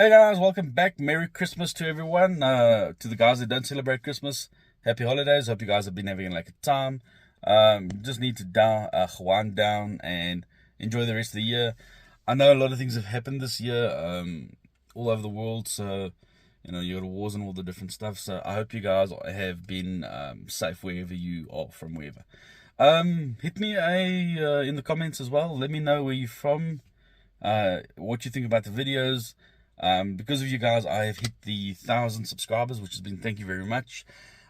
Hey guys, welcome back. Merry Christmas to everyone. To the guys that don't celebrate Christmas, happy holidays. Hope you guys have been having like a time. Just need to wind down and enjoy the rest of the year. I know a lot of things have happened this year, all over the world. So you got wars and all the different stuff. So I hope you guys have been safe wherever you are from, wherever. Hit me in the comments as well. Let me know where you're from, what you think about the videos. Because of you guys, I have hit the 1,000 subscribers, which has been, thank you very much.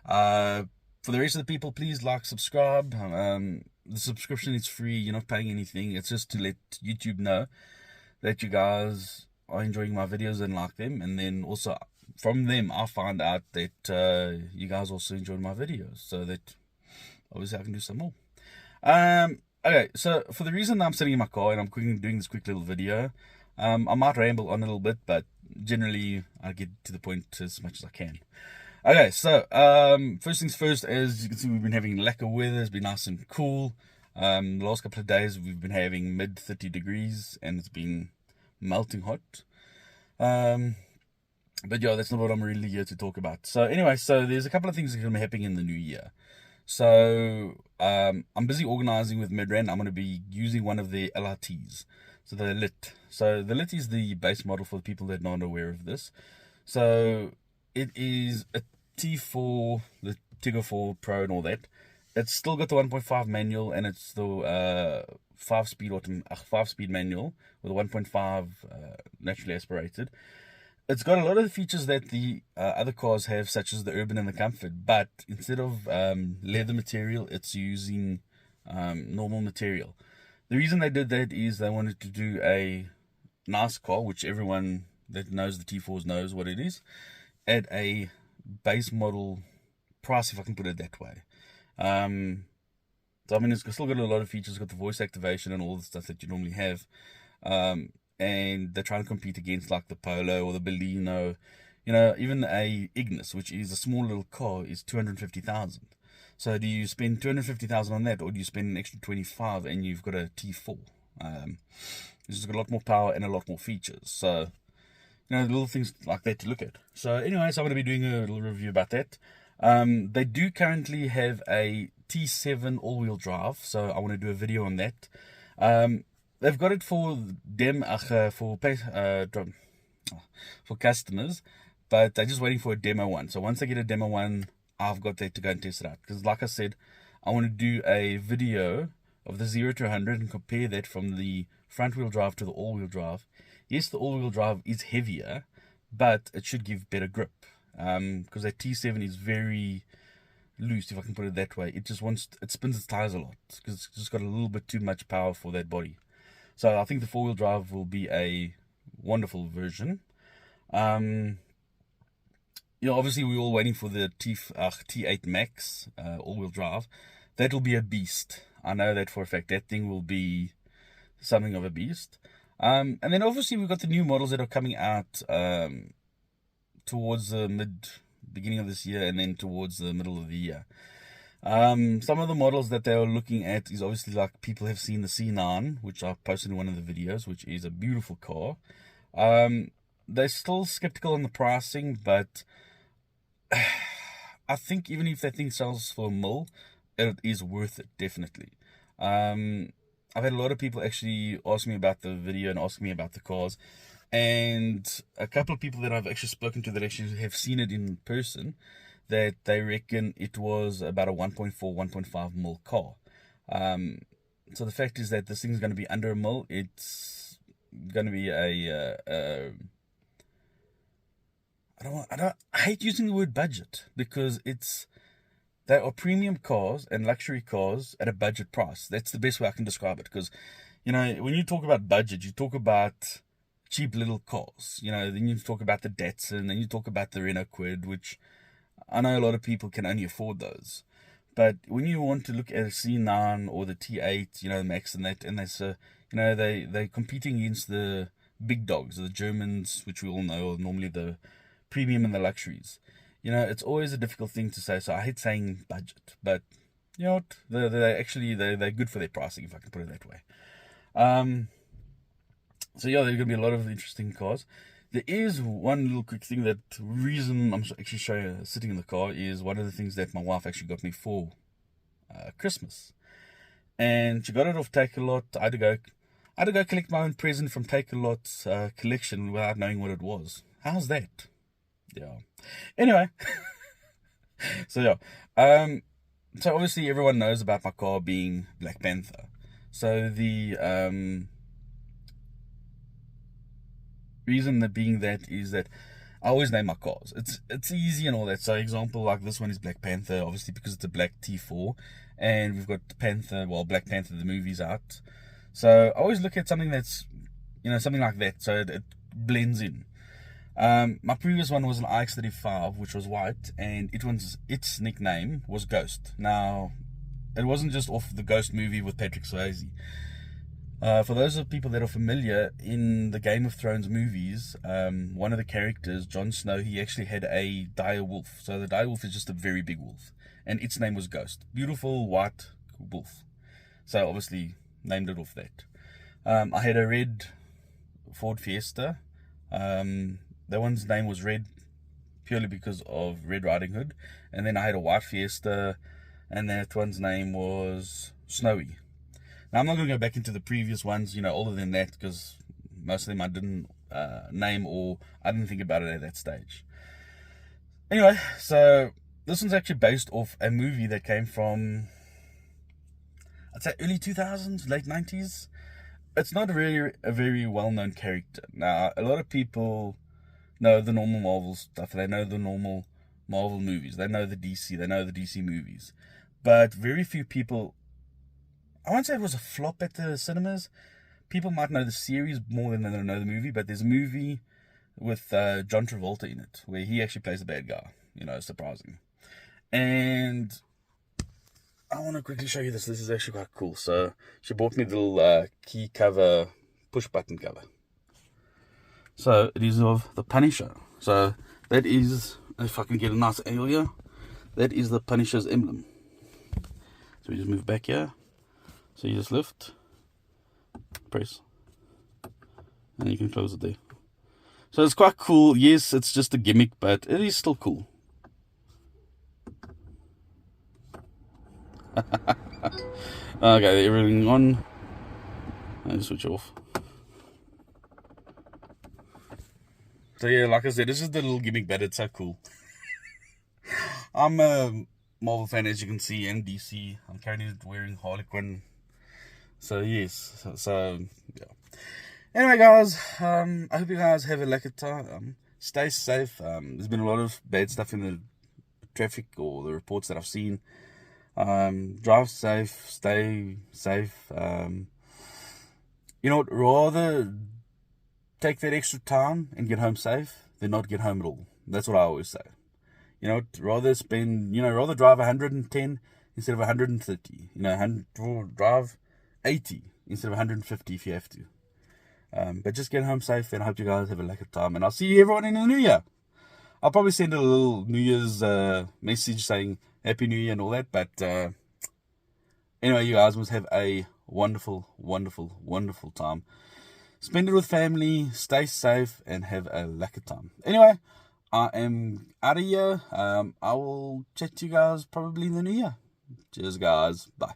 For the rest of the people, please like, subscribe. The subscription is free. You're not paying anything. It's just to let YouTube know that you guys are enjoying my videos and like them. And then also from them, I find out that you guys also enjoy my videos, so that obviously I can do some more. Okay, so for the reason I'm sitting in my car and I'm doing this quick little video, I might ramble on a little bit, but generally I get to the point as much as I can. Okay, so first things first, as you can see, we've been having lekker weather. It's been nice and cool. The last couple of days we've been having mid 30 degrees and it's been melting hot. But yeah, that's not what I'm really here to talk about. So anyway, so there's a couple of things that are going to be happening in the new year. So I'm busy organizing with Midrand. I'm going to be using one of their LRTs. So the Lit. So the Lit is the base model for the people that are not aware of this. So it is a T4, the Tiggo 4 Pro and all that. It's still got the 1.5 manual and it's the 5-speed manual with a 1.5 naturally aspirated. It's got a lot of the features that the other cars have, such as the Urban and the Comfort, but instead of leather material, it's using normal material. The reason they did that is they wanted to do a nice car, which everyone that knows the T4s knows what it is, at a base model price, if I can put it that way. So I mean, it's still got a lot of features. It's got the voice activation and all the stuff that you normally have. And they're trying to compete against like the Polo or the Baleno. Even a Ignis, which is a small little car, is 250,000. So do you spend 250,000 on that, or do you spend an extra 25 and you've got a T4? It's got a lot more power and a lot more features. So little things like that to look at. So anyway, so I'm going to be doing a little review about that. They do currently have a T7 all-wheel drive, so I want to do a video on that. They've got it for for customers, but they're just waiting for a demo one. So once I get a demo one, I've got that to go and test it out. Because like I said, I want to do a video of the 0 to 100 and compare that from the front wheel drive to the all-wheel drive. Yes, the all-wheel drive is heavier, but it should give better grip. Because that T7 is very loose, if I can put it that way. It spins its tires a lot because it's just got a little bit too much power for that body. So I think the four-wheel drive will be a wonderful version. Obviously we're all waiting for the T8 Max all-wheel drive. That will be a beast. I know that for a fact. That thing will be something of a beast. And then obviously we've got the new models that are coming out towards the beginning of this year and then towards the middle of the year. Some of the models that they are looking at is obviously, like, people have seen the C9, which I posted in one of the videos, which is a beautiful car. They're still skeptical on the pricing, but I think even if that thing sells for a mil, it is worth it, definitely. I've had a lot of people actually ask me about the video and ask me about the cars, and a couple of people that I've actually spoken to that actually have seen it in person, that they reckon it was about a 1.4, 1.5 mil car. So the fact is that this thing's going to be under a mil. It's going to be I hate using the word budget, because they are premium cars and luxury cars at a budget price. That's the best way I can describe it, because when you talk about budget, you talk about cheap little cars. Then you talk about the Datsun, then you talk about the Renault Kwid, which I know a lot of people can only afford those. But when you want to look at a C9 or the T8, the Max and that, and that's they're competing against the big dogs, the Germans, which we all know are normally the premium and the luxuries. It's always a difficult thing to say, so I hate saying budget, but you know what, they're good for their pricing, if I can put it that way. So yeah, there's going to be a lot of interesting cars. There is one little quick thing. That reason I'm actually sitting in the car is one of the things that my wife actually got me for Christmas, and she got it off Takealot. I had to go collect my own present from Takealot's collection without knowing what it was. How's that? Yeah. Anyway, so yeah. So obviously everyone knows about my car being Black Panther. So the reason that being that is that I always name my cars. It's easy and all that. So example like this one is Black Panther, obviously because it's a black T4, and we've got Panther. Well, Black Panther the movie's out. So I always look at something that's, something like that, so it blends in. My previous one was an iX35, which was white, and its nickname was Ghost. Now, it wasn't just off the Ghost movie with Patrick Swayze. For those of people that are familiar, in the Game of Thrones movies, one of the characters, Jon Snow, he actually had a dire wolf. So the dire wolf is just a very big wolf, and its name was Ghost. Beautiful white wolf. So obviously named it off that. I had a red Ford Fiesta. That one's name was Red purely because of Red Riding Hood. And then I had a white Fiesta, and that one's name was Snowy. Now, I'm not going to go back into the previous ones, older than that, because most of them I didn't name, or I didn't think about it at that stage. Anyway, so this one's actually based off a movie that came from, I'd say, early 2000s, late 90s. It's not really a very well-known character. Now, a lot of people know the normal Marvel stuff. They know the normal Marvel movies. They know the DC. They know the DC movies. But very few people, I won't say it was a flop at the cinemas. People might know the series more than they know the movie, but there's a movie with John Travolta in it, where he actually plays the bad guy. Surprising. And I want to quickly show you this. This is actually quite cool. So she bought me the little key cover, push button cover. So it is of the Punisher. So that is, if I can get a nice angle here, that is the Punisher's emblem. So we just move back here. So you just lift, press, and you can close it there. So it's quite cool. Yes, it's just a gimmick, but it is still cool. Okay, everything on. And switch off. So yeah, like I said, this is the little gimmick, but it's so cool. I'm a Marvel fan, as you can see, and DC. I'm currently wearing Harley Quinn. So yes, so yeah. Anyway, guys, I hope you guys have a lucky time. Stay safe. There's been a lot of bad stuff in the traffic, or the reports that I've seen. Drive safe, stay safe. Rather take that extra time and get home safe than not get home at all. That's what I always say. Rather drive 110 instead of 130. Drive 80 instead of 150 if you have to. But just get home safe, and I hope you guys have a lucky time. And I'll see everyone in the new year. I'll probably send a little New Year's message saying Happy New Year and all that. But anyway, you guys must have a wonderful, wonderful, wonderful time. Spend it with family, stay safe, and have a lucky time. Anyway, I am out of here. I will chat to you guys probably in the new year. Cheers, guys. Bye.